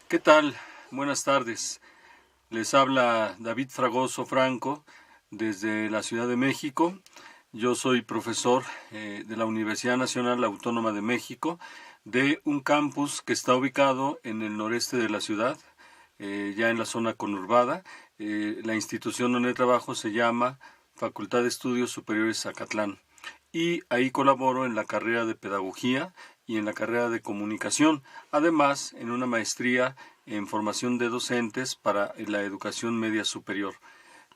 ¿Qué tal? Buenas tardes. Les habla David Fragoso Franco desde la Ciudad de México. Yo soy profesor de la Universidad Nacional Autónoma de México, de un campus que está ubicado en el noreste de la ciudad, ya en la zona conurbada. La institución donde trabajo se llama Facultad de Estudios Superiores Zacatlán y ahí colaboro en la carrera de Pedagogía y en la carrera de Comunicación, además en una maestría en formación de docentes para la educación media superior.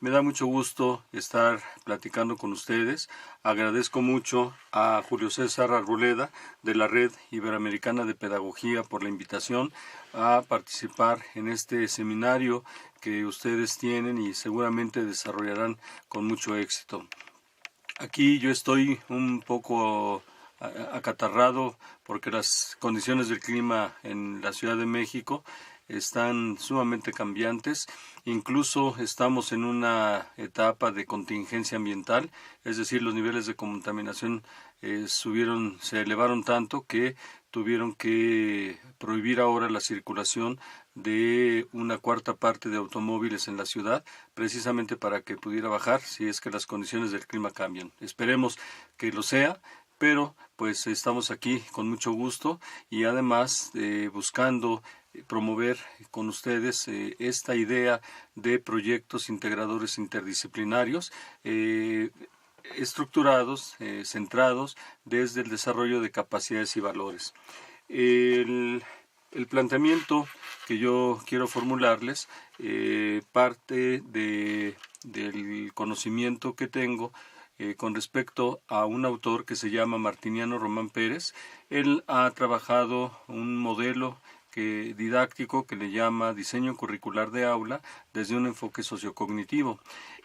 Me da mucho gusto estar platicando con ustedes. Agradezco mucho a Julio César Arboleda de la Red Iberoamericana de Pedagogía por la invitación a participar en este seminario que ustedes tienen y seguramente desarrollarán con mucho éxito. Aquí yo estoy un poco acatarrado porque las condiciones del clima en la Ciudad de México están sumamente cambiantes. Incluso estamos en una etapa de contingencia ambiental, es decir, los niveles de contaminación se elevaron tanto que tuvieron que prohibir ahora la circulación de una cuarta parte de automóviles en la ciudad, precisamente para que pudiera bajar si es que las condiciones del clima cambian. Esperemos que lo sea, pero pues estamos aquí con mucho gusto y además buscando promover con ustedes esta idea de proyectos integradores interdisciplinarios estructurados, centrados desde el desarrollo de capacidades y valores. El, el planteamiento que yo quiero formularles parte del conocimiento que tengo con respecto a un autor que se llama Martiniano Román Pérez. Él ha trabajado un modelo didáctico que le llama diseño curricular de aula desde un enfoque sociocognitivo.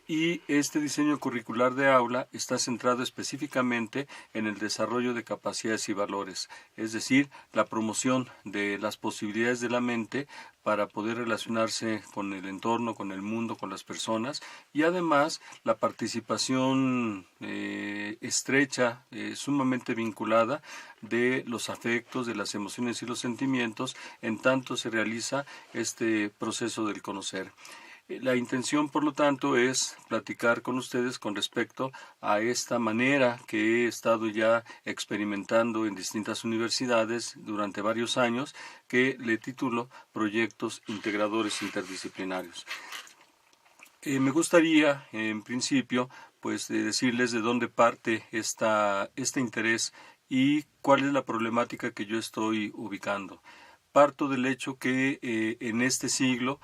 Y este diseño curricular de aula está centrado específicamente en el desarrollo de capacidades y valores, es decir, la promoción de las posibilidades de la mente para poder relacionarse con el entorno, con el mundo, con las personas, y además la participación estrecha, sumamente vinculada de los afectos, de las emociones y los sentimientos, en tanto se realiza este proceso del conocer. La intención, por lo tanto, es platicar con ustedes con respecto a esta manera que he estado ya experimentando en distintas universidades durante varios años, que le titulo Proyectos Integradores Interdisciplinarios. Me gustaría, en principio, pues decirles de dónde parte este interés y cuál es la problemática que yo estoy ubicando. Parto del hecho que en este siglo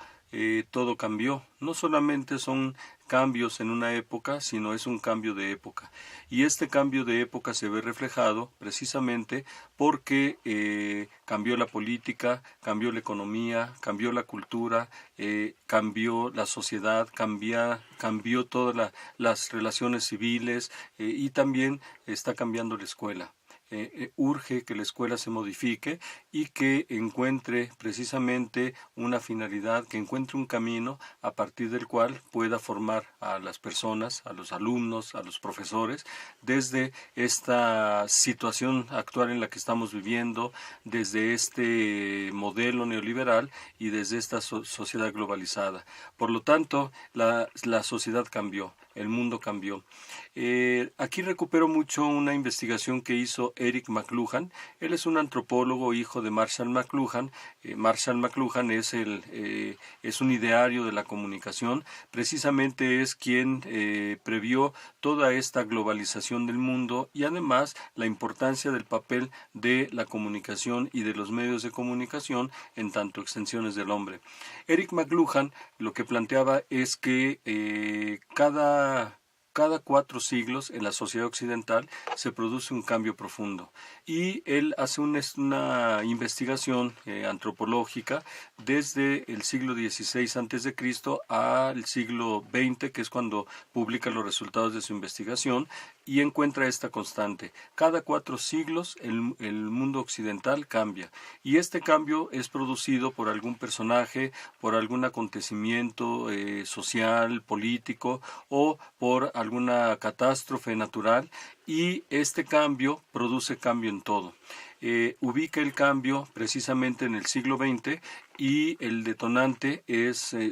todo cambió. No solamente son cambios en una época, sino es un cambio de época. Y este cambio de época se ve reflejado precisamente porque cambió la política, cambió la economía, cambió la cultura, cambió la sociedad, cambió todas las relaciones civiles y también está cambiando la escuela. Urge que la escuela se modifique y que encuentre precisamente una finalidad, que encuentre un camino a partir del cual pueda formar a las personas, a los alumnos, a los profesores, desde esta situación actual en la que estamos viviendo, desde este modelo neoliberal y desde esta sociedad globalizada. Por lo tanto, la sociedad cambió. El mundo cambió. Aquí recupero mucho una investigación que hizo Eric McLuhan. Él es un antropólogo, hijo de Marshall McLuhan. Marshall McLuhan es un ideario de la comunicación. Precisamente es quien previó toda esta globalización del mundo y además la importancia del papel de la comunicación y de los medios de comunicación en tanto extensiones del hombre. Eric McLuhan lo que planteaba es que cada 4 siglos en la sociedad occidental se produce un cambio profundo y él hace una investigación antropológica desde el siglo XVI a.C. al siglo XX, que es cuando publica los resultados de su investigación, y encuentra esta constante. Cada 4 siglos el mundo occidental cambia y este cambio es producido por algún personaje, por algún acontecimiento social, político o por alguna catástrofe natural y este cambio produce cambio en todo. Ubica el cambio precisamente en el siglo XX y el detonante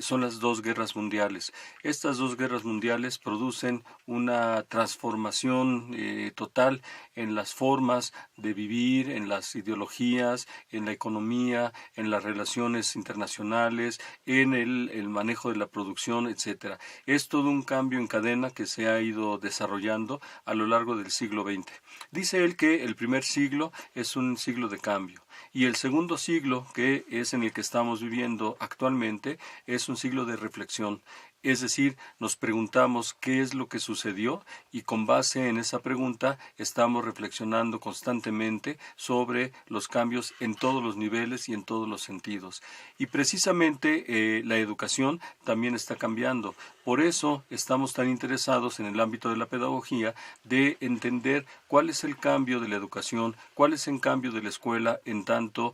son las dos guerras mundiales. Estas dos guerras mundiales producen una transformación total en las formas de vivir, en las ideologías, en la economía, en las relaciones internacionales, en el manejo de la producción, etcétera. Es todo un cambio en cadena que se ha ido desarrollando a lo largo del siglo XX. Dice él que el primer siglo es un siglo de cambio y el segundo siglo, que es en el que estamos viviendo actualmente, es un siglo de reflexión. Es decir, nos preguntamos qué es lo que sucedió y con base en esa pregunta estamos reflexionando constantemente sobre los cambios en todos los niveles y en todos los sentidos. Y precisamente la educación también está cambiando. Por eso estamos tan interesados en el ámbito de la pedagogía de entender cuál es el cambio de la educación, cuál es el cambio de la escuela en tanto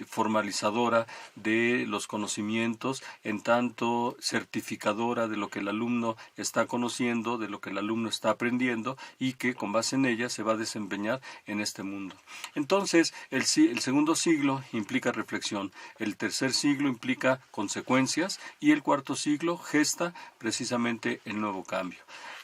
formalizadora de los conocimientos, en tanto certificadora de lo que el alumno está conociendo, de lo que el alumno está aprendiendo y que con base en ella se va a desempeñar en este mundo. Entonces, el segundo siglo implica reflexión, el tercer siglo implica consecuencias y el cuarto siglo gesta precisamente el nuevo cambio.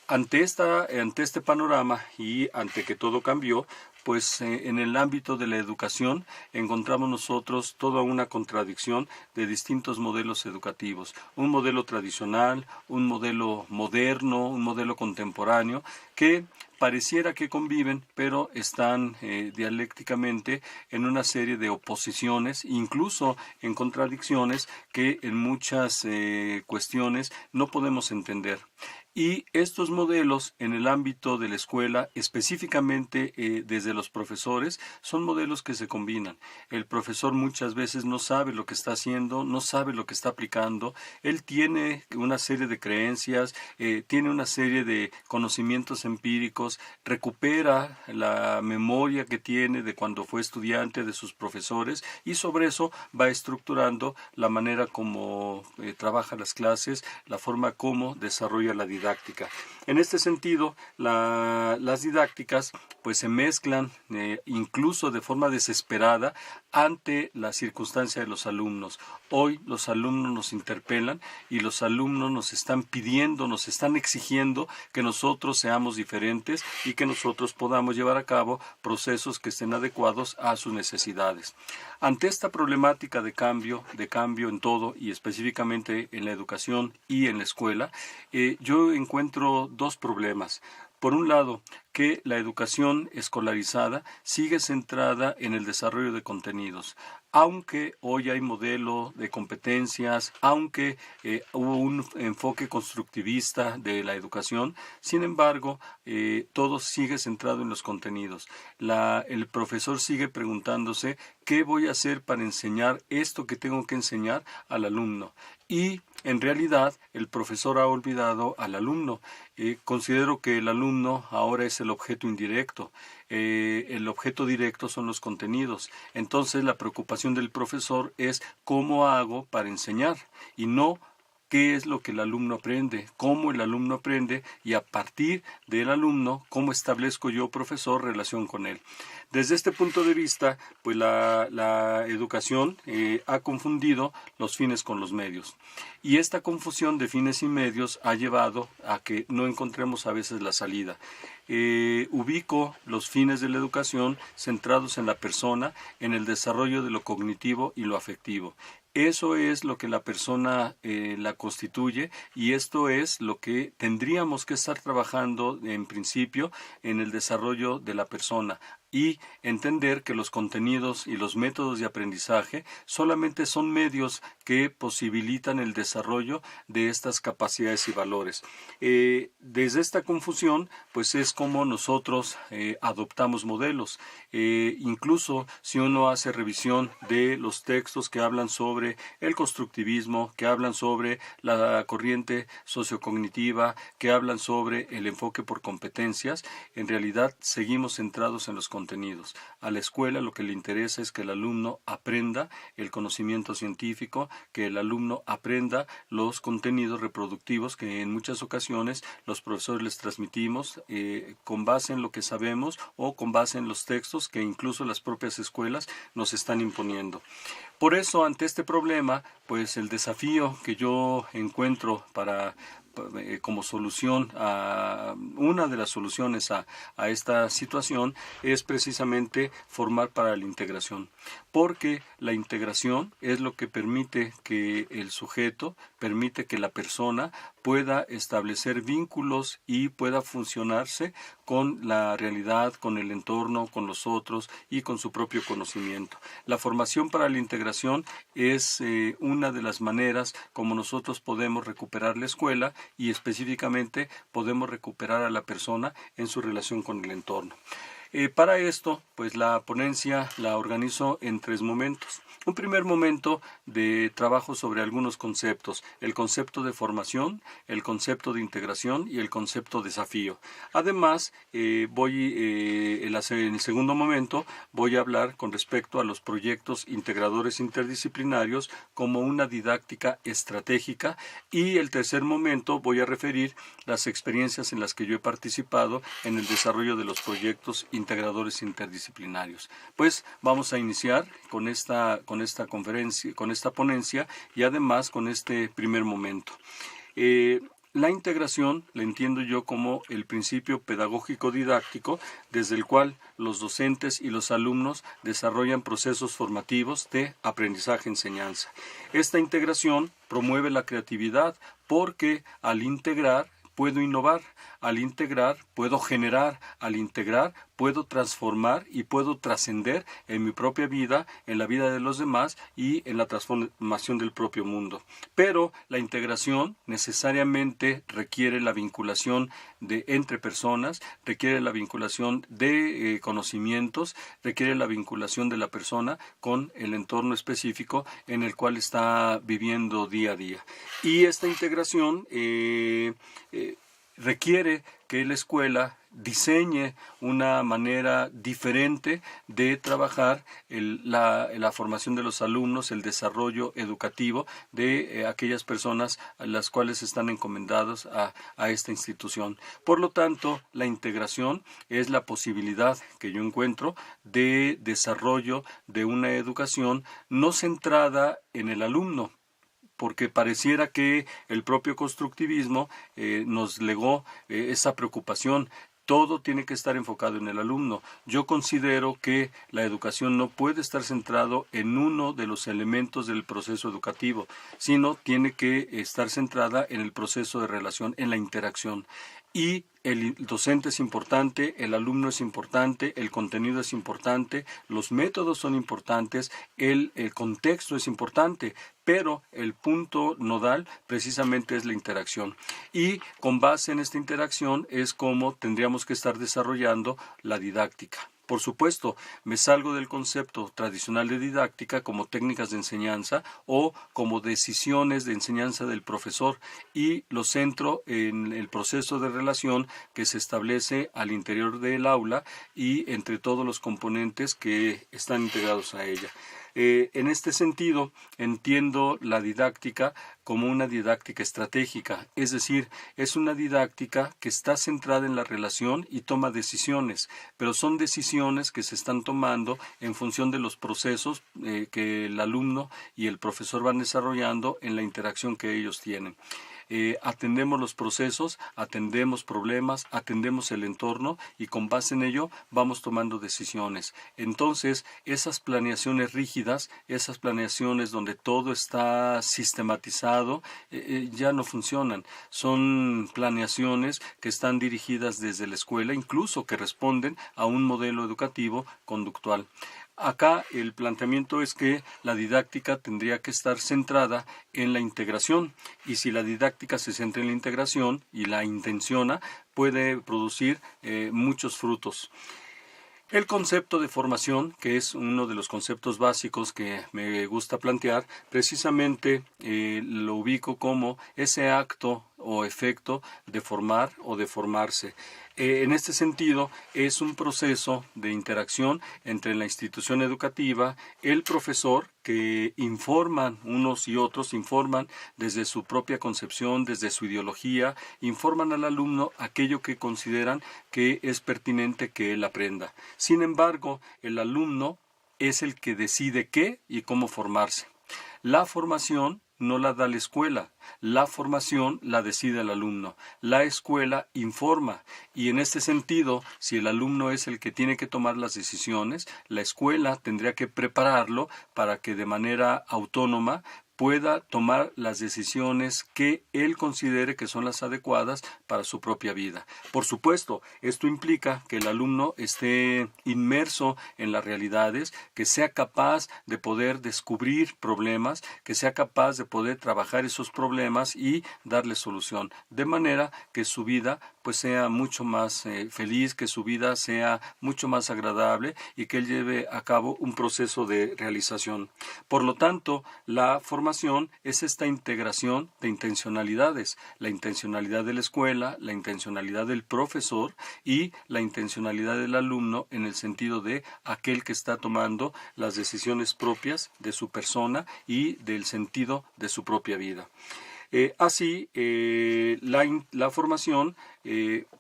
Ante este panorama y ante que todo cambió, pues en el ámbito de la educación encontramos nosotros toda una contradicción de distintos modelos educativos. Un modelo tradicional, un modelo moderno, un modelo contemporáneo, que pareciera que conviven, pero están dialécticamente en una serie de oposiciones, incluso en contradicciones que en muchas cuestiones no podemos entender. Y estos modelos en el ámbito de la escuela, específicamente desde los profesores, son modelos que se combinan. El profesor muchas veces no sabe lo que está haciendo, no sabe lo que está aplicando. Él tiene una serie de creencias, tiene una serie de conocimientos empíricos, recupera la memoria que tiene de cuando fue estudiante, de sus profesores, y sobre eso va estructurando la manera como trabaja las clases, la forma como desarrolla la didáctica. En este sentido, las didácticas pues se mezclan incluso de forma desesperada ante la circunstancia de los alumnos. Hoy los alumnos nos interpelan y los alumnos nos están pidiendo, nos están exigiendo que nosotros seamos diferentes y que nosotros podamos llevar a cabo procesos que estén adecuados a sus necesidades. Ante esta problemática de cambio en todo y específicamente en la educación y en la escuela, yo encuentro dos problemas. Por un lado, que la educación escolarizada sigue centrada en el desarrollo de contenidos. Aunque hoy hay modelo de competencias, aunque hubo un enfoque constructivista de la educación, sin embargo, todo sigue centrado en los contenidos. El profesor sigue preguntándose qué voy a hacer para enseñar esto que tengo que enseñar al alumno. Y en realidad el profesor ha olvidado al alumno. Considero que el alumno ahora es el objeto indirecto. El objeto directo son los contenidos. Entonces la preocupación del profesor es cómo hago para enseñar y no qué es lo que el alumno aprende, cómo el alumno aprende y a partir del alumno cómo establezco yo, profesor, relación con él. Desde este punto de vista, pues la educación ha confundido los fines con los medios. Y esta confusión de fines y medios ha llevado a que no encontremos a veces la salida. Ubico los fines de la educación centrados en la persona, en el desarrollo de lo cognitivo y lo afectivo. Eso es lo que la persona la constituye y esto es lo que tendríamos que estar trabajando en principio en el desarrollo de la persona y entender que los contenidos y los métodos de aprendizaje solamente son medios que posibilitan el desarrollo de estas capacidades y valores. Desde esta confusión, pues es como nosotros adoptamos modelos. Incluso si uno hace revisión de los textos que hablan sobre el constructivismo, que hablan sobre la corriente sociocognitiva, que hablan sobre el enfoque por competencias, en realidad seguimos centrados en los contenidos. A la escuela lo que le interesa es que el alumno aprenda el conocimiento científico, que el alumno aprenda los contenidos reproductivos que en muchas ocasiones los profesores les transmitimos con base en lo que sabemos o con base en los textos que incluso las propias escuelas nos están imponiendo. Por eso, ante este problema, pues el desafío que yo encuentro como solución, una de las soluciones a esta situación es precisamente formar para la integración, porque la integración es lo que permite que el sujeto, permite que la persona pueda establecer vínculos y pueda funcionarse con la realidad, con el entorno, con los otros y con su propio conocimiento. La formación para la integración es una de las maneras como nosotros podemos recuperar la escuela y específicamente podemos recuperar a la persona en su relación con el entorno. Para esto, pues la ponencia la organizo en 3 momentos. Un primer momento de trabajo sobre algunos conceptos, el concepto de formación, el concepto de integración y el concepto de desafío. Además, en el segundo momento voy a hablar con respecto a los proyectos integradores interdisciplinarios como una didáctica estratégica, y el tercer momento voy a referir las experiencias en las que yo he participado en el desarrollo de los proyectos integradores interdisciplinarios. Pues vamos a iniciar con esta conferencia, con esta ponencia y además con este primer momento. La integración la entiendo yo como el principio pedagógico didáctico desde el cual los docentes y los alumnos desarrollan procesos formativos de aprendizaje-enseñanza. Esta integración promueve la creatividad porque al integrar puedo innovar, al integrar puedo generar, al integrar puedo transformar y puedo trascender en mi propia vida, en la vida de los demás y en la transformación del propio mundo. Pero la integración necesariamente requiere la vinculación entre personas, requiere la vinculación de conocimientos, requiere la vinculación de la persona con el entorno específico en el cual está viviendo día a día. Y esta integración requiere que la escuela diseñe una manera diferente de trabajar la formación de los alumnos, el desarrollo educativo de aquellas personas a las cuales están encomendados a esta institución. Por lo tanto, la integración es la posibilidad que yo encuentro de desarrollo de una educación no centrada en el alumno, porque pareciera que el propio constructivismo nos legó esa preocupación. Todo tiene que estar enfocado en el alumno. Yo considero que la educación no puede estar centrado en uno de los elementos del proceso educativo, sino tiene que estar centrada en el proceso de relación, en la interacción. Y el docente es importante, el alumno es importante, el contenido es importante, los métodos son importantes, el contexto es importante, pero el punto nodal precisamente es la interacción. Y con base en esta interacción es como tendríamos que estar desarrollando la didáctica. Por supuesto, me salgo del concepto tradicional de didáctica como técnicas de enseñanza o como decisiones de enseñanza del profesor y lo centro en el proceso de relación que se establece al interior del aula y entre todos los componentes que están integrados a ella. En este sentido, entiendo la didáctica como una didáctica estratégica, es decir, es una didáctica que está centrada en la relación y toma decisiones, pero son decisiones que se están tomando en función de los procesos que el alumno y el profesor van desarrollando en la interacción que ellos tienen. Atendemos los procesos, atendemos problemas, atendemos el entorno y con base en ello vamos tomando decisiones. Entonces, esas planeaciones rígidas, esas planeaciones donde todo está sistematizado, ya no funcionan. Son planeaciones que están dirigidas desde la escuela, incluso que responden a un modelo educativo conductual. Acá el planteamiento es que la didáctica tendría que estar centrada en la integración y si la didáctica se centra en la integración y la intenciona, puede producir muchos frutos. El concepto de formación, que es uno de los conceptos básicos que me gusta plantear, precisamente lo ubico como ese acto o efecto de formar o de formarse. En este sentido, es un proceso de interacción entre la institución educativa, el profesor, que informan unos y otros, informan desde su propia concepción, desde su ideología, informan al alumno aquello que consideran que es pertinente que él aprenda. Sin embargo, el alumno es el que decide qué y cómo formarse. La formación no la da la escuela, la formación la decide el alumno. La escuela informa y en este sentido, si el alumno es el que tiene que tomar las decisiones, la escuela tendría que prepararlo para que de manera autónoma pueda tomar las decisiones que él considere que son las adecuadas para su propia vida. Por supuesto, esto implica que el alumno esté inmerso en las realidades, que sea capaz de poder descubrir problemas, que sea capaz de poder trabajar esos problemas y darle solución, de manera que su vida pues sea mucho más feliz, que su vida sea mucho más agradable y que él lleve a cabo un proceso de realización. Por lo tanto, la formación es esta integración de intencionalidades, la intencionalidad de la escuela, la intencionalidad del profesor y la intencionalidad del alumno en el sentido de aquel que está tomando las decisiones propias de su persona y del sentido de su propia vida. La formación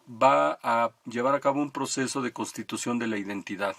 va a llevar a cabo un proceso de constitución de la identidad,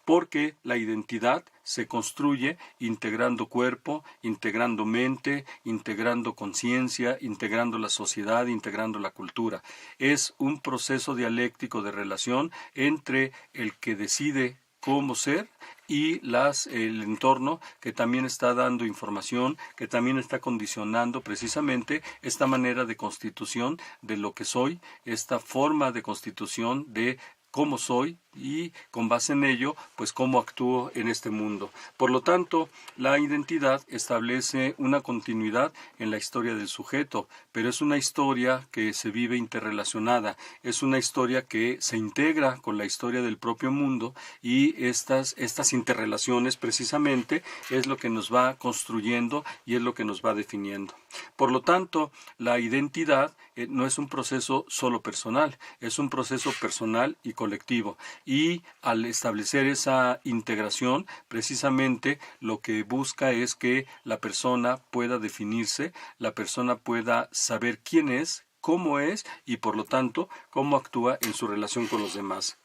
porque la identidad se construye integrando cuerpo, integrando mente, integrando conciencia, integrando la sociedad, integrando la cultura. Es un proceso dialéctico de relación entre el que decide cómo ser y el entorno que también está dando información, que también está condicionando precisamente esta manera de constitución de lo que soy, esta forma de constitución de cómo soy y con base en ello, pues cómo actúo en este mundo. Por lo tanto, la identidad establece una continuidad en la historia del sujeto, pero es una historia que se vive interrelacionada, es una historia que se integra con la historia del propio mundo y estas interrelaciones precisamente es lo que nos va construyendo y es lo que nos va definiendo. Por lo tanto, la identidad no es un proceso solo personal, es un proceso personal y colectivo. Y al establecer esa integración, precisamente lo que busca es que la persona pueda definirse, la persona pueda saber quién es, cómo es y por lo tanto cómo actúa en su relación con los demás.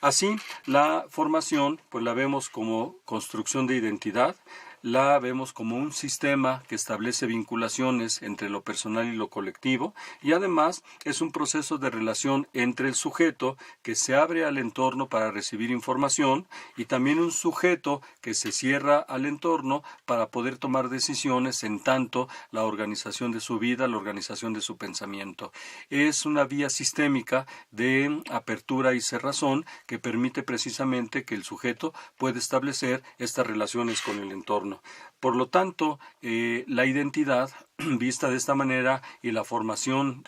Así, la formación pues la vemos como construcción de identidad, la vemos como un sistema que establece vinculaciones entre lo personal y lo colectivo y además es un proceso de relación entre el sujeto que se abre al entorno para recibir información y también un sujeto que se cierra al entorno para poder tomar decisiones en tanto la organización de su vida, la organización de su pensamiento. Es una vía sistémica de apertura y cerrazón que permite precisamente que el sujeto pueda establecer estas relaciones con el entorno. Por lo tanto, la identidad vista de esta manera y la formación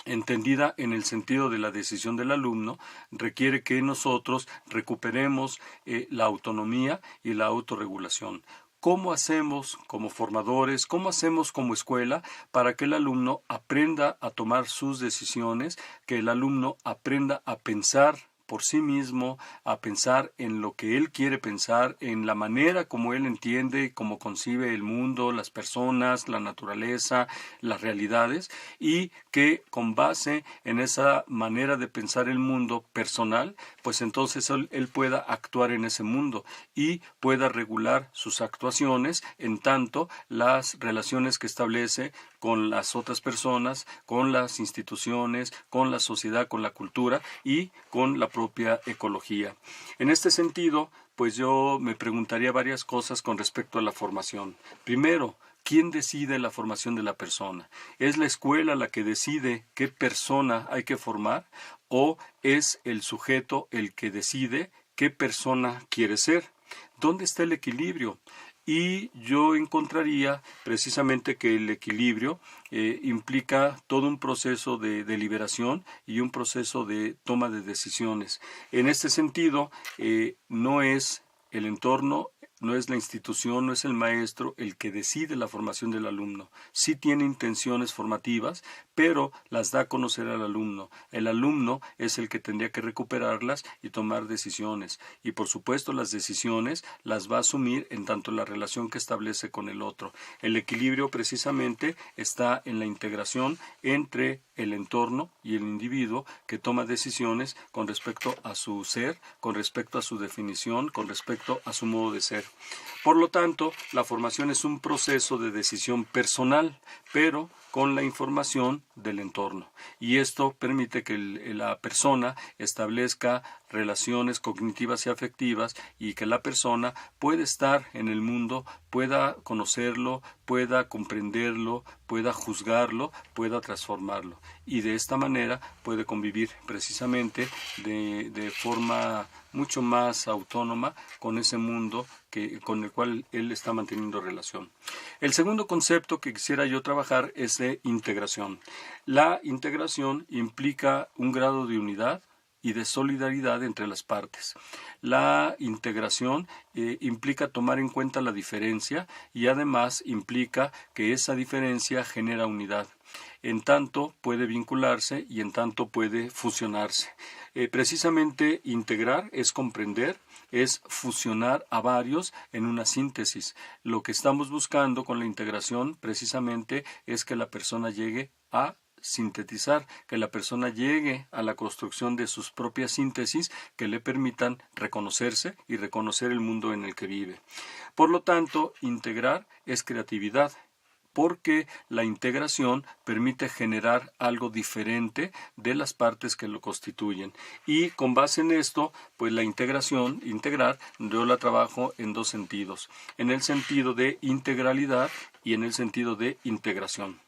entendida en el sentido de la decisión del alumno requiere que nosotros recuperemos la autonomía y la autorregulación. ¿Cómo hacemos como formadores, cómo hacemos como escuela para que el alumno aprenda a tomar sus decisiones, que el alumno aprenda a pensar por sí mismo, a pensar en lo que él quiere pensar, en la manera como él entiende, cómo concibe el mundo, las personas, la naturaleza, las realidades, y que con base en esa manera de pensar el mundo personal, pues entonces él pueda actuar en ese mundo y pueda regular sus actuaciones en tanto las relaciones que establece con las otras personas, con las instituciones, con la sociedad, con la cultura y con la propia ecología. En este sentido, pues yo me preguntaría varias cosas con respecto a la formación. Primero, ¿quién decide la formación de la persona? ¿Es la escuela la que decide qué persona hay que formar o es el sujeto el que decide qué persona quiere ser? ¿Dónde está el equilibrio? Y yo encontraría precisamente que el equilibrio implica todo un proceso de deliberación y un proceso de toma de decisiones. En este sentido, no es el entorno, no es la institución, no es el maestro el que decide la formación del alumno. Sí tiene intenciones formativas, pero las da a conocer al alumno. El alumno es el que tendría que recuperarlas y tomar decisiones. Y por supuesto las decisiones las va a asumir en tanto la relación que establece con el otro. El equilibrio precisamente está en la integración entre el entorno y el individuo que toma decisiones con respecto a su ser, con respecto a su definición, con respecto a su modo de ser. Por lo tanto, la formación es un proceso de decisión personal, pero con la información del entorno. Y esto permite que la persona establezca relaciones cognitivas y afectivas y que la persona pueda estar en el mundo, pueda conocerlo, pueda comprenderlo, pueda juzgarlo, pueda transformarlo. Y de esta manera puede convivir precisamente de forma mucho más autónoma con ese mundo con el cual él está manteniendo relación. El segundo concepto que quisiera yo trabajar es de integración. La integración implica un grado de unidad y de solidaridad entre las partes. La integración implica tomar en cuenta la diferencia y además implica que esa diferencia genera unidad. En tanto puede vincularse y en tanto puede fusionarse. Precisamente integrar es comprender, es fusionar a varios en una síntesis. Lo que estamos buscando con la integración precisamente es que la persona llegue a sintetizar, que la persona llegue a la construcción de sus propias síntesis que le permitan reconocerse y reconocer el mundo en el que vive. Por lo tanto, integrar es creatividad, porque la integración permite generar algo diferente de las partes que lo constituyen. Y con base en esto, pues la integración, integrar, yo la trabajo en dos sentidos, en el sentido de integralidad y en el sentido de integración.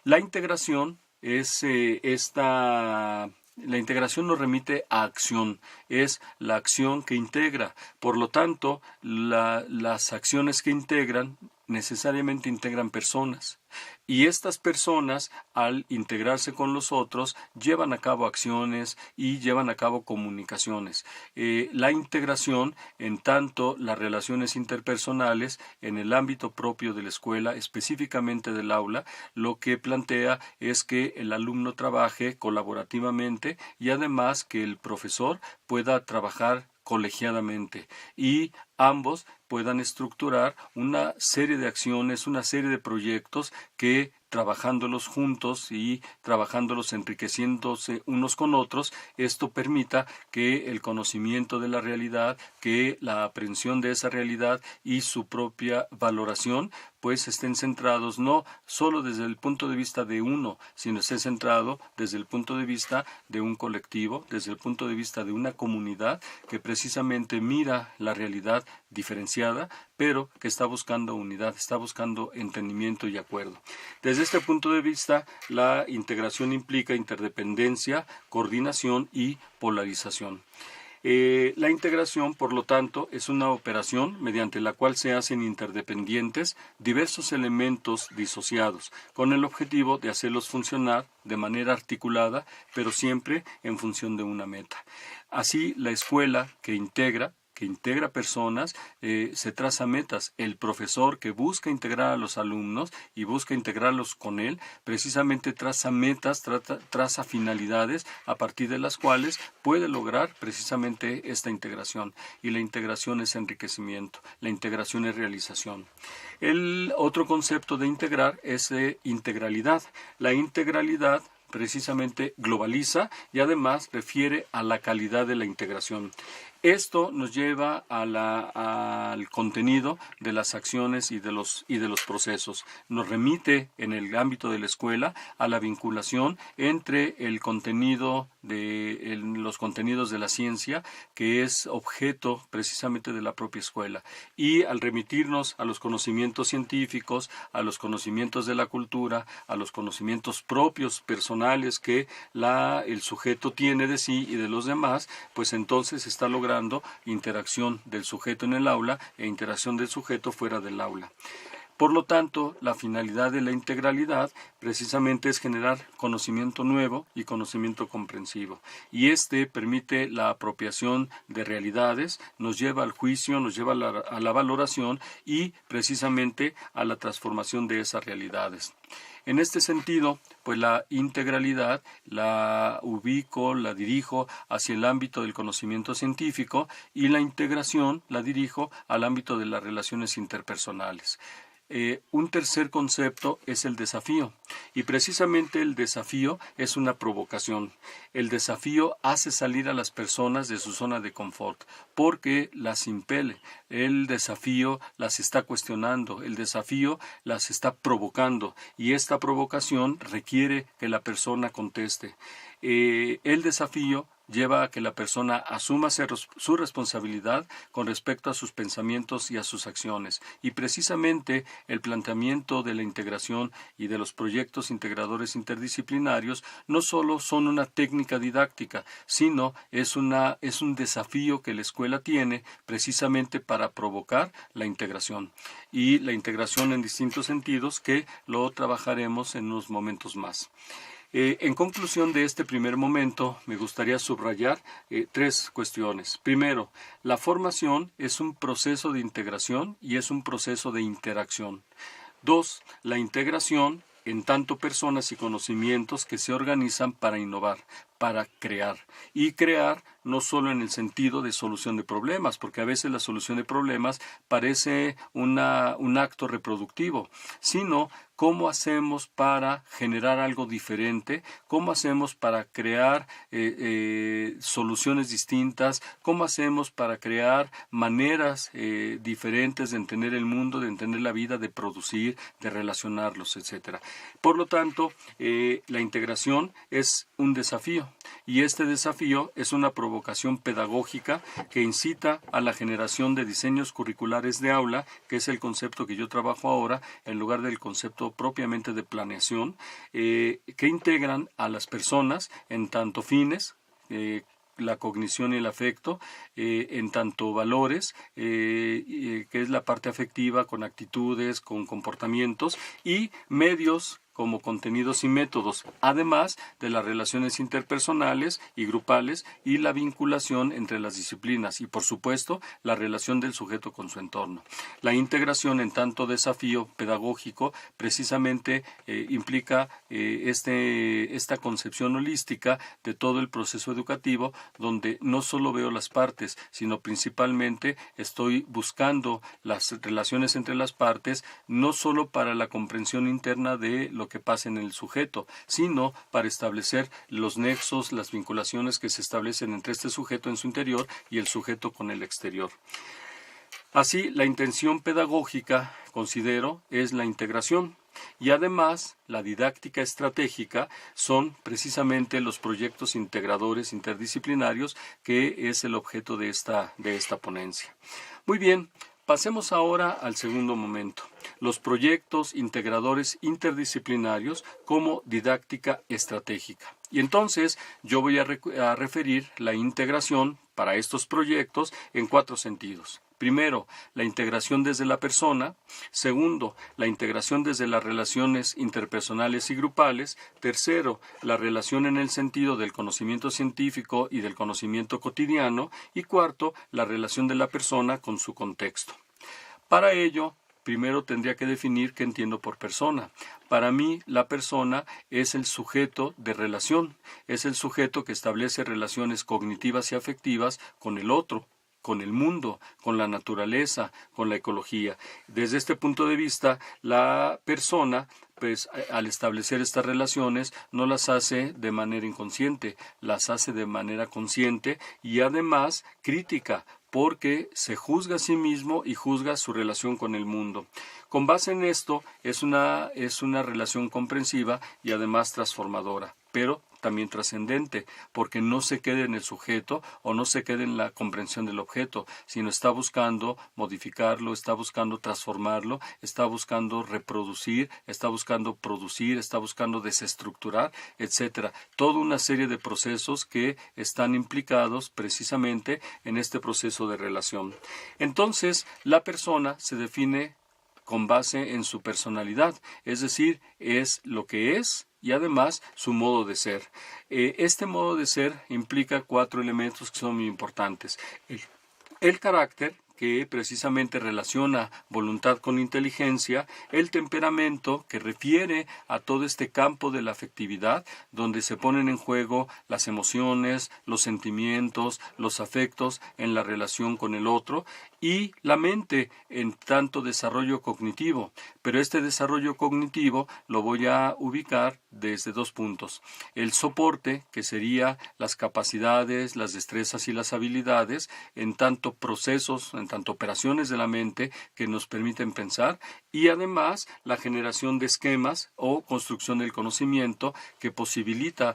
La integración es la integración nos remite a acción, es la acción que integra. Por lo tanto, las acciones que integran necesariamente integran personas. Y estas personas, al integrarse con los otros, llevan a cabo acciones y llevan a cabo comunicaciones. La integración, en tanto las relaciones interpersonales, en el ámbito propio de la escuela, específicamente del aula, lo que plantea es que el alumno trabaje colaborativamente y además que el profesor pueda trabajar colegiadamente y ambos puedan estructurar una serie de acciones, una serie de proyectos que trabajándolos juntos y trabajándolos enriqueciéndose unos con otros, esto permita que el conocimiento de la realidad, que la aprehensión de esa realidad y su propia valoración pues estén centrados no solo desde el punto de vista de uno, sino esté centrado desde el punto de vista de un colectivo, desde el punto de vista de una comunidad que precisamente mira la realidad diferenciada, pero que está buscando unidad, está buscando entendimiento y acuerdo. Desde este punto de vista, la integración implica interdependencia, coordinación y polarización. La integración, por lo tanto, es una operación mediante la cual se hacen interdependientes diversos elementos disociados, con el objetivo de hacerlos funcionar de manera articulada, pero siempre en función de una meta. Así, la escuela que integra personas, se traza metas. El profesor que busca integrar a los alumnos y busca integrarlos con él, precisamente traza metas, traza finalidades a partir de las cuales puede lograr precisamente esta integración. Y la integración es enriquecimiento, la integración es realización. El otro concepto de integrar es de integralidad. La integralidad precisamente globaliza y además refiere a la calidad de la integración. Esto nos lleva al contenido de las acciones y de los procesos. Nos remite en el ámbito de la escuela a la vinculación entre el contenido los contenidos de la ciencia, que es objeto precisamente de la propia escuela. Y al remitirnos a los conocimientos científicos, a los conocimientos de la cultura, a los conocimientos propios personales que el sujeto tiene de sí y de los demás, pues entonces está logrando interacción del sujeto en el aula e interacción del sujeto fuera del aula. Por lo tanto, la finalidad de la integralidad precisamente es generar conocimiento nuevo y conocimiento comprensivo. Y este permite la apropiación de realidades, nos lleva al juicio, nos lleva a la valoración y precisamente a la transformación de esas realidades. En este sentido, pues la integralidad la ubico, la dirijo hacia el ámbito del conocimiento científico y la integración la dirijo al ámbito de las relaciones interpersonales. Un tercer concepto es el desafío, y precisamente el desafío es una provocación. El desafío hace salir a las personas de su zona de confort, porque las impele. El desafío las está cuestionando, el desafío las está provocando, y esta provocación requiere que la persona conteste. El desafío lleva a que la persona asuma su responsabilidad con respecto a sus pensamientos y a sus acciones. Y precisamente el planteamiento de la integración y de los proyectos integradores interdisciplinarios no solo son una técnica didáctica, sino es un desafío que la escuela tiene precisamente para provocar la integración. Y la integración en distintos sentidos que lo trabajaremos en unos momentos más. En conclusión de este primer momento, me gustaría subrayar tres cuestiones. Primero, la formación es un proceso de integración y es un proceso de interacción. Dos, la integración en tanto personas y conocimientos que se organizan para innovar, para crear. Y crear no solo en el sentido de solución de problemas, porque a veces la solución de problemas parece un acto reproductivo, sino cómo hacemos para generar algo diferente, cómo hacemos para crear soluciones distintas, cómo hacemos para crear maneras diferentes de entender el mundo, de entender la vida, de producir, de relacionarlos, etc. Por lo tanto, la integración es un desafío, y este desafío es una provocación pedagógica que incita a la generación de diseños curriculares de aula, que es el concepto que yo trabajo ahora, en lugar del concepto propiamente de planeación, que integran a las personas en tanto fines, la cognición y el afecto, en tanto valores, que es la parte afectiva, con actitudes, con comportamientos, y medios como contenidos y métodos, además de las relaciones interpersonales y grupales y la vinculación entre las disciplinas y, por supuesto, la relación del sujeto con su entorno. La integración en tanto desafío pedagógico precisamente implica esta concepción holística de todo el proceso educativo, donde no solo veo las partes, sino principalmente estoy buscando las relaciones entre las partes, no solo para la comprensión interna de lo que pasa en el sujeto, sino para establecer los nexos, las vinculaciones que se establecen entre este sujeto en su interior y el sujeto con el exterior. Así, la intención pedagógica, considero, es la integración. Y además, la didáctica estratégica son precisamente los proyectos integradores interdisciplinarios, que es el objeto de esta ponencia. Muy bien. Pasemos ahora al segundo momento, los proyectos integradores interdisciplinarios como didáctica estratégica. Y entonces yo voy a referir la integración para estos proyectos en 4 sentidos. Primero, la integración desde la persona. Segundo, la integración desde las relaciones interpersonales y grupales. Tercero, la relación en el sentido del conocimiento científico y del conocimiento cotidiano. Y cuarto, la relación de la persona con su contexto. Para ello, primero tendría que definir qué entiendo por persona. Para mí, la persona es el sujeto de relación, es el sujeto que establece relaciones cognitivas y afectivas con el otro, con el mundo, con la naturaleza, con la ecología. Desde este punto de vista, la persona, pues, al establecer estas relaciones, no las hace de manera inconsciente, las hace de manera consciente y además crítica, porque se juzga a sí mismo y juzga su relación con el mundo. Con base en esto, es una relación comprensiva y además transformadora, pero también trascendente, porque no se queda en el sujeto o no se queda en la comprensión del objeto, sino está buscando modificarlo, está buscando transformarlo, está buscando reproducir, está buscando producir, está buscando desestructurar, etcétera. Toda una serie de procesos que están implicados precisamente en este proceso de relación. Entonces, la persona se define con base en su personalidad, es decir, es lo que es y además su modo de ser. Este modo de ser implica 4 elementos que son muy importantes. El carácter, que precisamente relaciona voluntad con inteligencia, el temperamento, que refiere a todo este campo de la afectividad, donde se ponen en juego las emociones, los sentimientos, los afectos en la relación con el otro, y la mente en tanto desarrollo cognitivo. Pero este desarrollo cognitivo lo voy a ubicar desde 2 puntos. El soporte, que sería las capacidades, las destrezas y las habilidades, en tanto procesos, en tanto operaciones de la mente que nos permiten pensar, y además la generación de esquemas o construcción del conocimiento que posibilita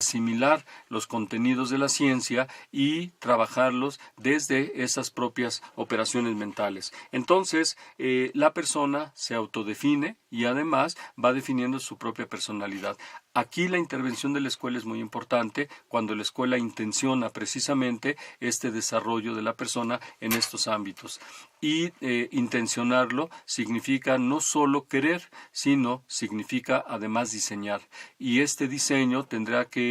asimilar los contenidos de la ciencia y trabajarlos desde esas propias operaciones mentales. Entonces, la persona se autodefine y además va definiendo su propia personalidad. Aquí la intervención de la escuela es muy importante cuando la escuela intenciona precisamente este desarrollo de la persona en estos ámbitos. Y intencionarlo significa no solo querer, sino significa además diseñar. Y este diseño tendrá que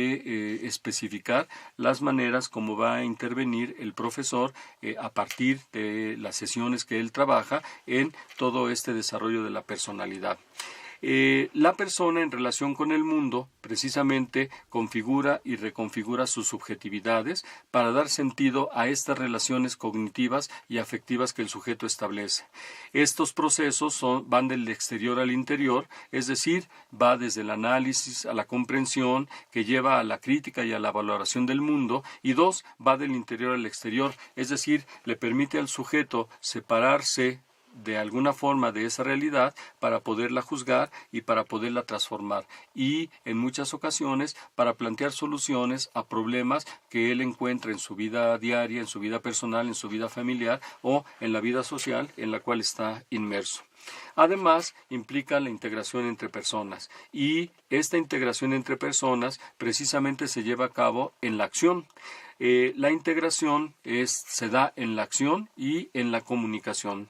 especificar las maneras como va a intervenir el profesor a partir de las sesiones que él trabaja en todo este desarrollo de la personalidad. La persona en relación con el mundo precisamente configura y reconfigura sus subjetividades para dar sentido a estas relaciones cognitivas y afectivas que el sujeto establece. Estos procesos van del exterior al interior, es decir, va desde el análisis a la comprensión, que lleva a la crítica y a la valoración del mundo, y 2, va del interior al exterior, es decir, le permite al sujeto separarse de alguna forma de esa realidad para poderla juzgar y para poderla transformar, y en muchas ocasiones para plantear soluciones a problemas que él encuentra en su vida diaria, en su vida personal, en su vida familiar o en la vida social en la cual está inmerso. Además, implica la integración entre personas, y esta integración entre personas precisamente se lleva a cabo en la acción. La integración se da en la acción y en la comunicación.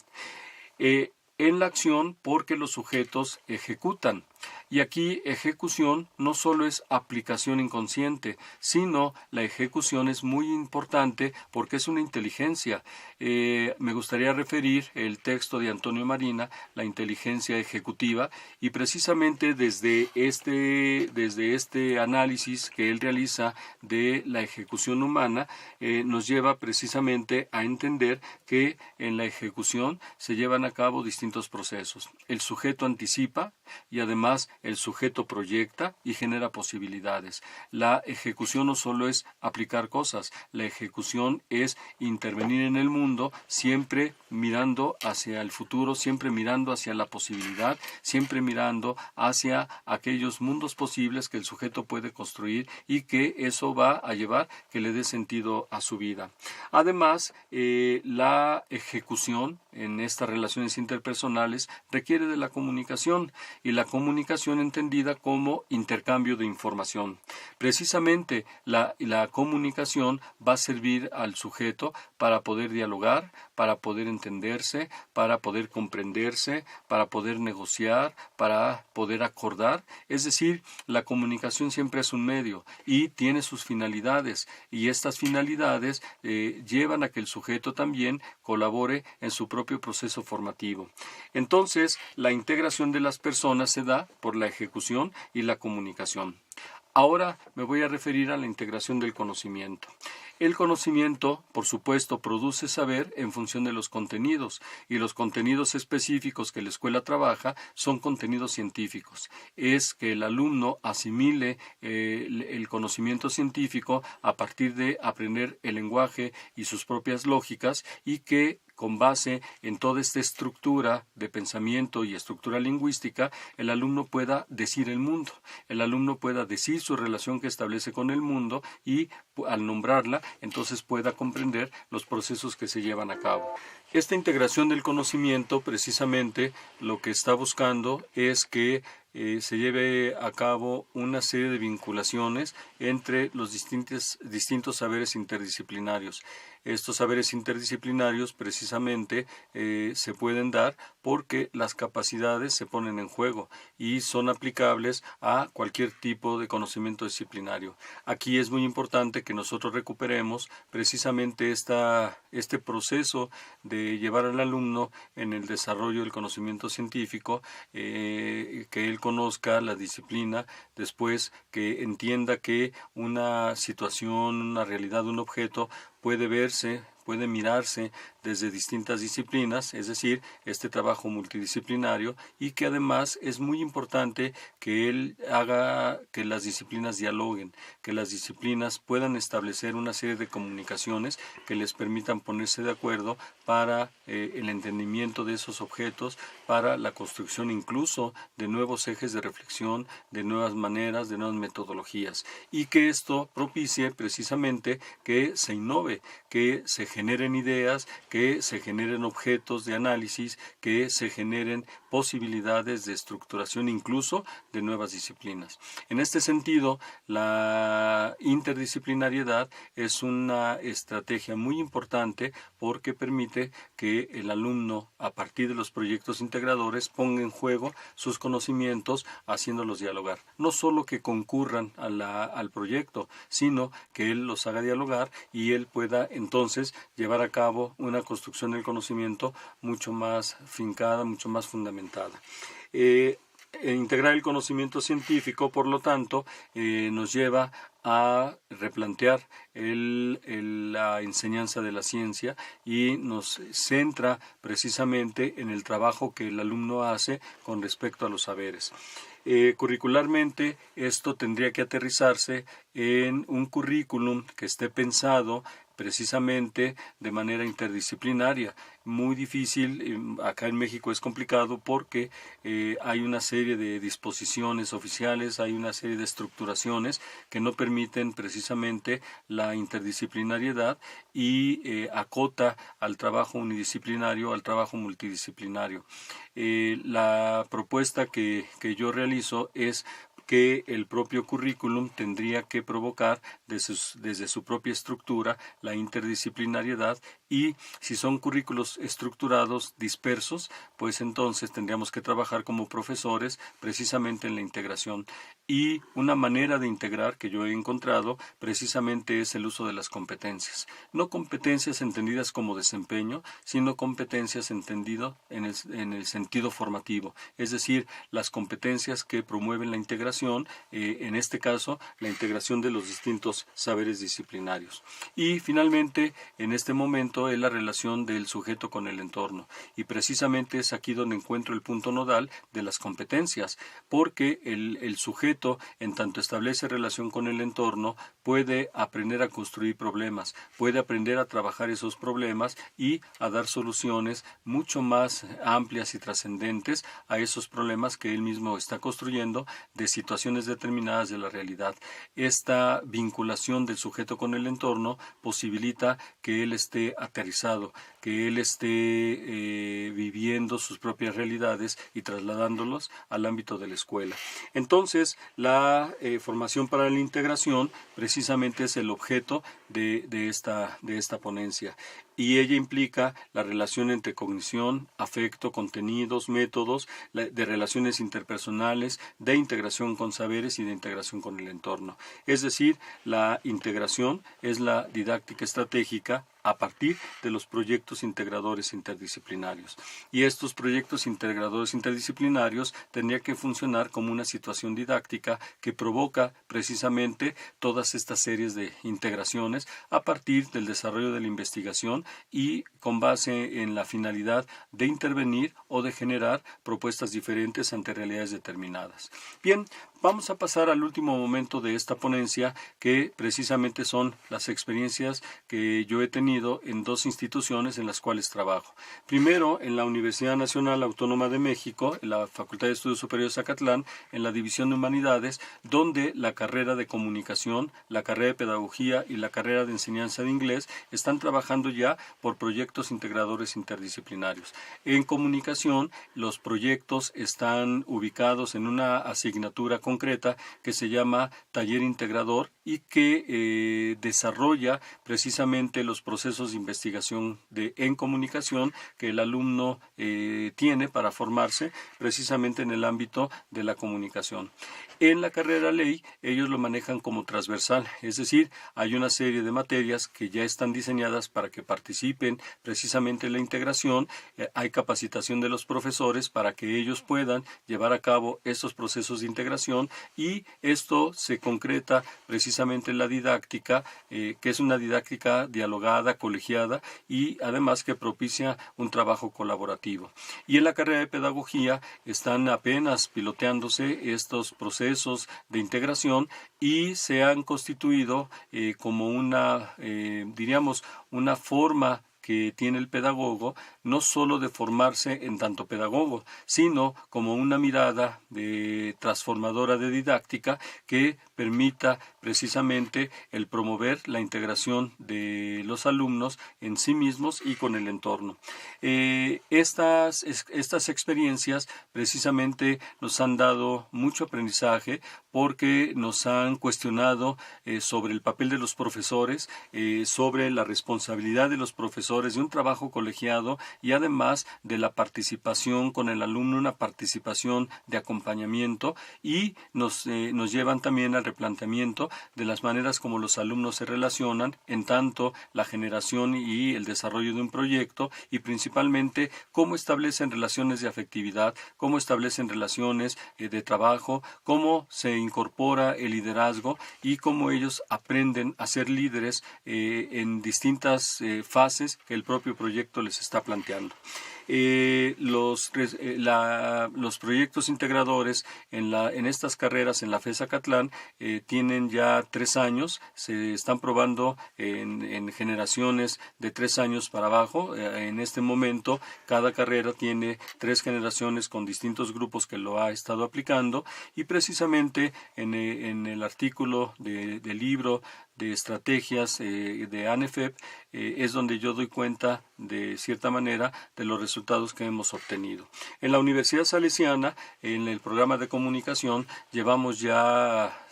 En la acción porque los sujetos ejecutan. Y aquí ejecución no solo es aplicación inconsciente, sino la ejecución es muy importante porque es una inteligencia. Me gustaría referir el texto de Antonio Marina, La inteligencia ejecutiva, y precisamente desde este análisis que él realiza de la ejecución humana, nos lleva precisamente a entender que en la ejecución se llevan a cabo distintos procesos. El sujeto anticipa y además el sujeto proyecta y genera posibilidades. La ejecución no solo es aplicar cosas, la ejecución es intervenir en el mundo siempre mirando hacia el futuro, siempre mirando hacia la posibilidad, siempre mirando hacia aquellos mundos posibles que el sujeto puede construir y que eso va a llevar que le dé sentido a su vida. Además, la ejecución en estas relaciones interpersonales requiere de la comunicación, y la comunicación entendida como intercambio de información. Precisamente la comunicación va a servir al sujeto para poder dialogar, para poder entenderse, para poder comprenderse, para poder negociar, para poder acordar. Es decir, la comunicación siempre es un medio y tiene sus finalidades, y estas finalidades llevan a que el sujeto también colabore en su propio proceso formativo. Entonces, la integración de las personas se da por la ejecución y la comunicación. Ahora me voy a referir a la integración del conocimiento. El conocimiento, por supuesto, produce saber en función de los contenidos, y los contenidos específicos que la escuela trabaja son contenidos científicos. Es que el alumno asimile el conocimiento científico a partir de aprender el lenguaje y sus propias lógicas, y que con base en toda esta estructura de pensamiento y estructura lingüística, el alumno pueda decir el mundo, el alumno pueda decir su relación que establece con el mundo y al nombrarla, entonces pueda comprender los procesos que se llevan a cabo. Esta integración del conocimiento, precisamente, lo que está buscando es que se lleve a cabo una serie de vinculaciones entre los distintos saberes interdisciplinarios. Estos saberes interdisciplinarios precisamente se pueden dar porque las capacidades se ponen en juego y son aplicables a cualquier tipo de conocimiento disciplinario. Aquí es muy importante que nosotros recuperemos precisamente este proceso de llevar al alumno en el desarrollo del conocimiento científico, que él conozca la disciplina, después que entienda que una situación, una realidad, un objeto puede mirarse desde distintas disciplinas, es decir, este trabajo multidisciplinario, y que además es muy importante que él haga que las disciplinas dialoguen, que las disciplinas puedan establecer una serie de comunicaciones que les permitan ponerse de acuerdo para el entendimiento de esos objetos, para la construcción incluso de nuevos ejes de reflexión, de nuevas maneras, de nuevas metodologías, y que esto propicie precisamente que se innove, que se generen ideas, que se generen objetos de análisis, que se generen posibilidades de estructuración incluso de nuevas disciplinas. En este sentido, la interdisciplinariedad es una estrategia muy importante porque permite que el alumno, a partir de los proyectos integradores, ponga en juego sus conocimientos haciéndolos dialogar. No solo que concurran al proyecto, sino que él los haga dialogar y él pueda entonces llevar a cabo una construcción del conocimiento mucho más fincada, mucho más fundamentada. Integrar el conocimiento científico, por lo tanto, nos lleva a replantear la enseñanza de la ciencia y nos centra precisamente en el trabajo que el alumno hace con respecto a los saberes. Curricularmente, esto tendría que aterrizarse en un currículum que esté pensado precisamente de manera interdisciplinaria. Muy difícil, acá en México es complicado porque hay una serie de disposiciones oficiales, hay una serie de estructuraciones que no permiten precisamente la interdisciplinariedad y acota al trabajo unidisciplinario, al trabajo multidisciplinario. La propuesta que yo realizo es que el propio currículum tendría que provocar desde su propia estructura la interdisciplinariedad, y si son currículos estructurados dispersos, pues entonces tendríamos que trabajar como profesores precisamente en la integración. Y una manera de integrar que yo he encontrado precisamente es el uso de las competencias. No competencias entendidas como desempeño, sino competencias entendido en el sentido formativo, es decir, las competencias que promueven la integración, en este caso la integración de los distintos saberes disciplinarios. Y finalmente, en este momento es la relación del sujeto con el entorno, y precisamente es aquí donde encuentro el punto nodal de las competencias, porque el sujeto, en tanto establece relación con el entorno, puede aprender a construir problemas, puede aprender a trabajar esos problemas y a dar soluciones mucho más amplias y trascendentes a esos problemas que él mismo está construyendo de situaciones determinadas de la realidad. Esta vinculación del sujeto con el entorno posibilita que él esté aterrizado, que él esté viviendo sus propias realidades y trasladándolos al ámbito de la escuela. Entonces, la formación para la integración precisamente es el objeto de esta ponencia, y ella implica la relación entre cognición, afecto, contenidos, métodos, de relaciones interpersonales, de integración con saberes y de integración con el entorno. Es decir, la integración es la didáctica estratégica a partir de los proyectos integradores interdisciplinarios. Y estos proyectos integradores interdisciplinarios tendrían que funcionar como una situación didáctica que provoca precisamente todas estas series de integraciones a partir del desarrollo de la investigación y con base en la finalidad de intervenir o de generar propuestas diferentes ante realidades determinadas. Bien, vamos a pasar al último momento de esta ponencia, que precisamente son las experiencias que yo he tenido en dos instituciones en las cuales trabajo. Primero, en la Universidad Nacional Autónoma de México, en la Facultad de Estudios Superiores Zacatlán, en la División de Humanidades, donde la carrera de comunicación, la carrera de pedagogía y la carrera de enseñanza de inglés están trabajando ya por proyectos integradores interdisciplinarios. En comunicación, los proyectos están ubicados en una asignatura concreta que se llama Taller Integrador y que desarrolla precisamente los procesos de investigación en comunicación que el alumno tiene para formarse precisamente en el ámbito de la comunicación. En la carrera ley, ellos lo manejan como transversal, es decir, hay una serie de materias que ya están diseñadas para que participen precisamente en la integración, hay capacitación de los profesores para que ellos puedan llevar a cabo estos procesos de integración, y esto se concreta precisamente en la didáctica, que es una didáctica dialogada, colegiada y además que propicia un trabajo colaborativo. Y en la carrera de pedagogía están apenas piloteándose estos procesos de integración y se han constituido como una, diríamos, una forma que tiene el pedagogo, no solo de formarse en tanto pedagogo, sino como una mirada transformadora de didáctica que permita precisamente el promover la integración de los alumnos en sí mismos y con el entorno. Estas experiencias precisamente nos han dado mucho aprendizaje porque nos han cuestionado sobre el papel de los profesores, sobre la responsabilidad de los profesores de un trabajo colegiado y además de la participación con el alumno, una participación de acompañamiento, y nos llevan también al replanteamiento de las maneras como los alumnos se relacionan en tanto la generación y el desarrollo de un proyecto, y principalmente cómo establecen relaciones de afectividad, cómo establecen relaciones de trabajo, cómo se incorpora el liderazgo y cómo ellos aprenden a ser líderes en distintas fases que el propio proyecto les está planteando. Los proyectos integradores en estas carreras en la FES Zacatlán tienen ya 3 años, se están probando en generaciones de 3 años para abajo. En este momento cada carrera tiene 3 generaciones con distintos grupos que lo ha estado aplicando, y precisamente en el artículo del libro de estrategias de ANEFEP es donde yo doy cuenta de cierta manera de los resultados que hemos obtenido. En la Universidad Salesiana, en el programa de comunicación, llevamos ya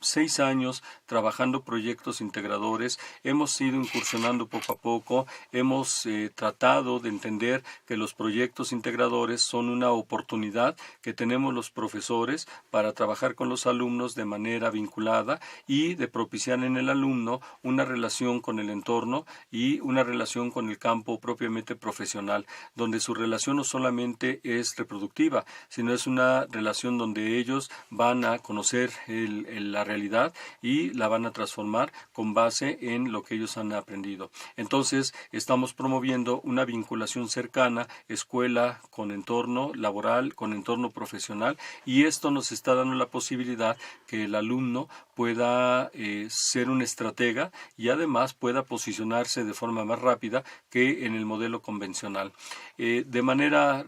6 años trabajando proyectos integradores, hemos ido incursionando poco a poco, hemos tratado de entender que los proyectos integradores son una oportunidad que tenemos los profesores para trabajar con los alumnos de manera vinculada y de propiciar en el alumno una relación con el entorno y una relación con el campo propiamente profesional, donde su relación no solamente es reproductiva, sino es una relación donde ellos van a conocer la realidad y la van a transformar con base en lo que ellos han aprendido. Entonces, estamos promoviendo una vinculación cercana, escuela con entorno laboral, con entorno profesional, y esto nos está dando la posibilidad que el alumno pueda ser un estratega y además pueda posicionarse de forma más rápida que en el modelo convencional. De manera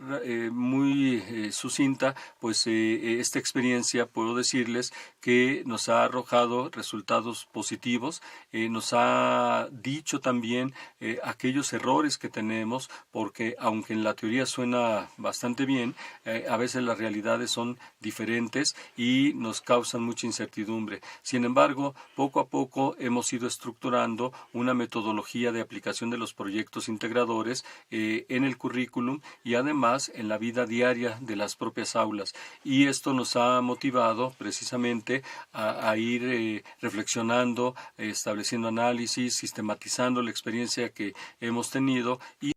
muy sucinta, pues esta experiencia puedo decirles que nos ha arrojado resultados positivos, nos ha dicho también aquellos errores que tenemos, porque aunque en la teoría suena bastante bien, a veces las realidades son diferentes y nos causan mucha incertidumbre. Sin embargo, poco a poco hemos ido estructurando una metodología de aplicación de los proyectos integradores en el currículum y además en la vida diaria de las propias aulas. Y esto nos ha motivado precisamente a ir reflexionando, estableciendo análisis, sistematizando la experiencia que hemos tenido y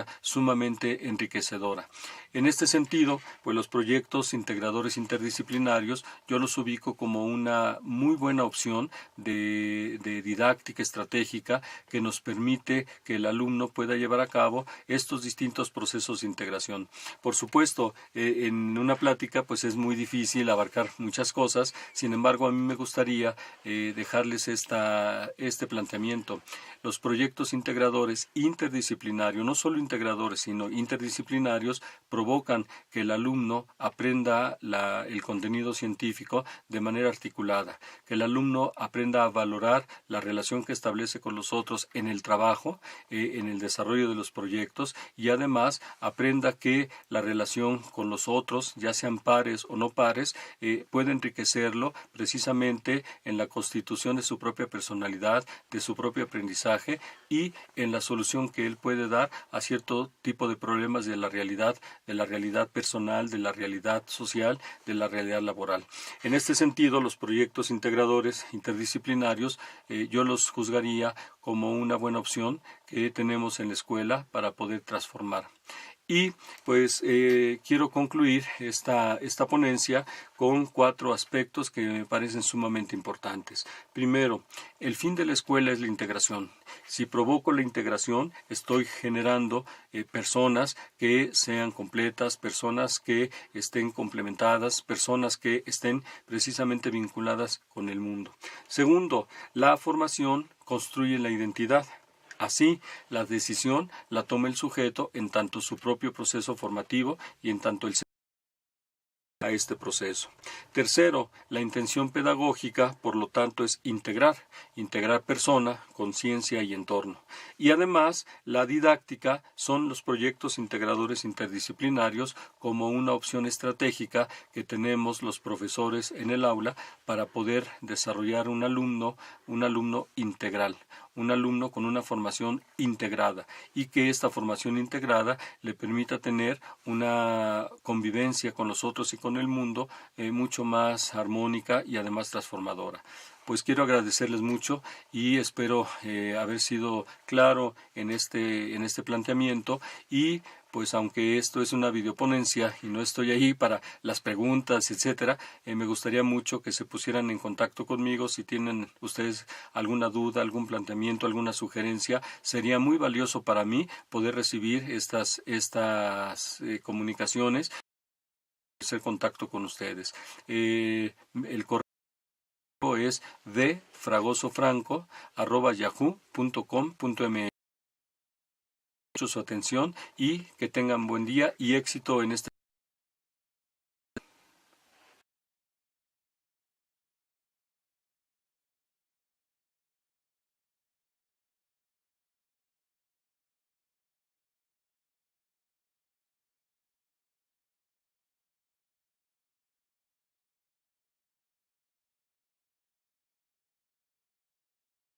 experiencia sumamente enriquecedora. En este sentido, pues los proyectos integradores interdisciplinarios yo los ubico como una muy buena opción de didáctica estratégica que nos permite que el alumno pueda llevar a cabo estos distintos procesos de integración. Por supuesto, en una plática pues es muy difícil abarcar muchas cosas, sin embargo a mí me gustaría dejarles este planteamiento. Los proyectos integradores interdisciplinarios, no solo integradores, sino interdisciplinarios, provocan que el alumno aprenda el contenido científico de manera articulada, que el alumno aprenda a valorar la relación que establece con los otros en el trabajo, en el desarrollo de los proyectos, y además aprenda que la relación con los otros, ya sean pares o no pares, puede enriquecerlo precisamente en la constitución de su propia personalidad, de su propio aprendizaje y en la solución que él puede dar a cierto tipo de problemas de la realidad personal, de la realidad social, de la realidad laboral. En este sentido, los proyectos integradores interdisciplinarios yo los juzgaría como una buena opción que tenemos en la escuela para poder transformar. Y pues quiero concluir esta ponencia con 4 aspectos que me parecen sumamente importantes. Primero, el fin de la escuela es la integración. Si provoco la integración, estoy generando personas que sean completas, personas que estén complementadas, personas que estén precisamente vinculadas con el mundo. Segundo, la formación construye la identidad. Así, la decisión la toma el sujeto en tanto su propio proceso formativo y en tanto el a este proceso. Tercero, la intención pedagógica, por lo tanto, es integrar persona, conciencia y entorno. Y además, la didáctica son los proyectos integradores interdisciplinarios como una opción estratégica que tenemos los profesores en el aula para poder desarrollar un alumno integral, un alumno con una formación integrada y que esta formación integrada le permita tener una convivencia con los otros y con el mundo mucho más armónica y además transformadora. Pues quiero agradecerles mucho y espero haber sido claro en este planteamiento y pues aunque esto es una videoponencia y no estoy ahí para las preguntas, etcétera, me gustaría mucho que se pusieran en contacto conmigo si tienen ustedes alguna duda, algún planteamiento, alguna sugerencia. Sería muy valioso para mí poder recibir estas comunicaciones, hacer contacto con ustedes. El correo es dfragosofranco@yahoo.com.mx. Su atención y que tengan buen día y éxito en este